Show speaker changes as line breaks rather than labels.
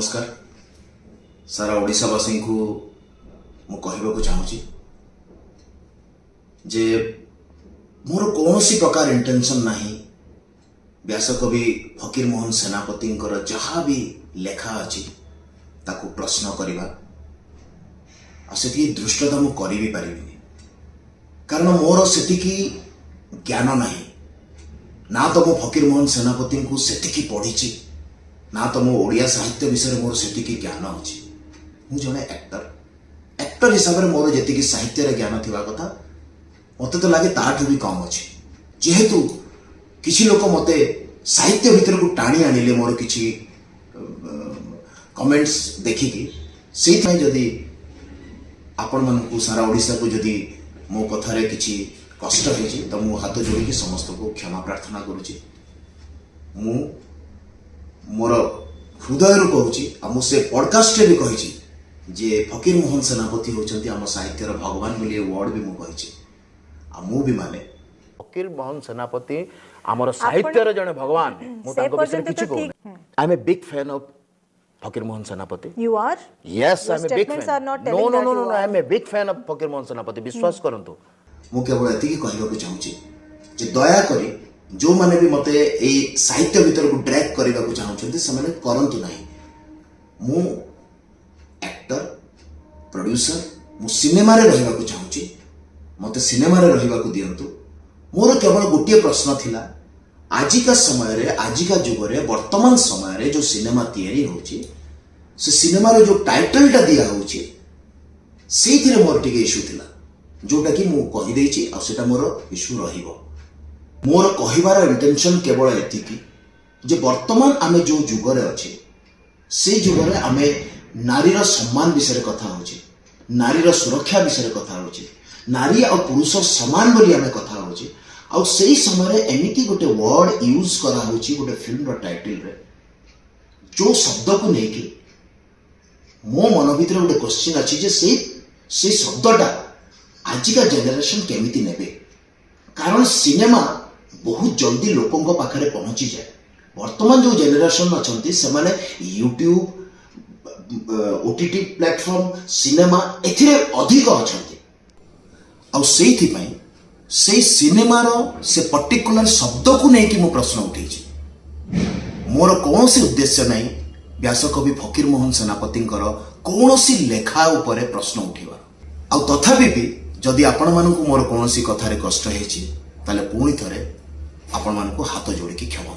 नमस्कार सारा ओडिशावासी को मु कहबाकू चाहूँगी जे मोर कौन प्रकार इंटेंशन नहीं व्यासकवि फकीर मोहन सेनापति जहाँ भी लेखा अच्छी ताकू प्रश्न करवा से दृष्टता मु कर भी पारिनी कारण मोर से ज्ञान नहीं ना तो मो फकीर मोहन सेनापति को से पढ़ी ना तो मो ओडिया साहित्य विषय मोर से ज्ञान अच्छी मु जड़े एक्टर हिसाब से मोर जी साहित्य ज्ञान थिबा कथा मत तो लगे ताठू भी कम अच्छी जेहेतु किसी लोक मते साहित्य भीतर को टाणी आनिले मोर किसी कमेंट्स देखिकी से जदि आपण मानकु सारा ओडिशा को जदि मो कथारे किसी कष्ट होइछि तो मु हाथ जोड़िकी समस्त को क्षमा प्रार्थना करुछि मु मोर हृदय कहूँ आ मुझे पॉडकास्ट भी कही जे फकीर मोहन सेनापति होती आम साहित्यर भगवान बोली वर्ड भी मु भी माने
फकीर मोहन सेनापति आमर साहित्यर जने भगवान I am a big fan of Fakir Mohan सेनापति
You are?
Yes,
Your
I am a big
statements
fan.
are not
No,
telling
no,
that
no,
you
no, I
are.
am a big fan of फकीर मोहन सेनापति विश्वास करंतु
मु केवल एतिकी कहबाकू चाहूँगी जे दया करी जो माने भी मते ए साहित्य भीतर को ड्रैग करने को चाहते से मैंने करंतु नहीं मु एक्टर प्रोड्यूसर मु सिनेमा रे रहिबा को चाहूँगी मते सिनेमा रे रहिबा को दियंतु मोर केवल गोटे प्रश्न थिला आजिका समय रे आजिका जुग रे वर्तमान समय रे जो सिनेमा तैयारी होची से सिनेमा रे जो टाइटल टा दिया होची सेथिरे मोर टिके इशू थिला जोटा कि मु कहि देछि आ सेटा मोर इशू रहिबो मोर कहिबार इंटेंशन केवल एतिकी जे वर्तमान आमे जो जुगरे अच्छे से जुगरे आमे नारीर सम्मान विषय कथा होचे नारीर सुरक्षा विषय कथा होचे नारी और पुरुष समान बोली आमे कथा होचे और सही समय एमिति गोटे वर्ड यूज करा होची गोटे फिल्म रो टाइटल रे जो शब्द को लेके मो मन भीतर गोटे क्वेश्चन अछि जे से शब्दटा आजिका जेनेरेशन केमिति नेबे कारण सिनेमा बहुत जल्दी लोकों पाखरे पहुंची जाए वर्तमान जो जेनेरेशन अच्छा से माने यूट्यूब ओटीटी प्लेटफॉर्म सिनेमा एथिरे अधिक अच्छा से सिनेमार से पर्टिकुलर शब्द को लेकिन मो प्रश्न उठे मोर कौन सी उद्देश्य नहीं व्यासकवि फकीर मोहन सेनापति कौन सी लेखा उपरे प्रश्न उठेबार आ तथापि भी जदि आपण मानकु मोर कौन सी कथारे कष्ट हेछि ताले पुणी थरे आपण मानकु हाथ जोड़िकी क्षमा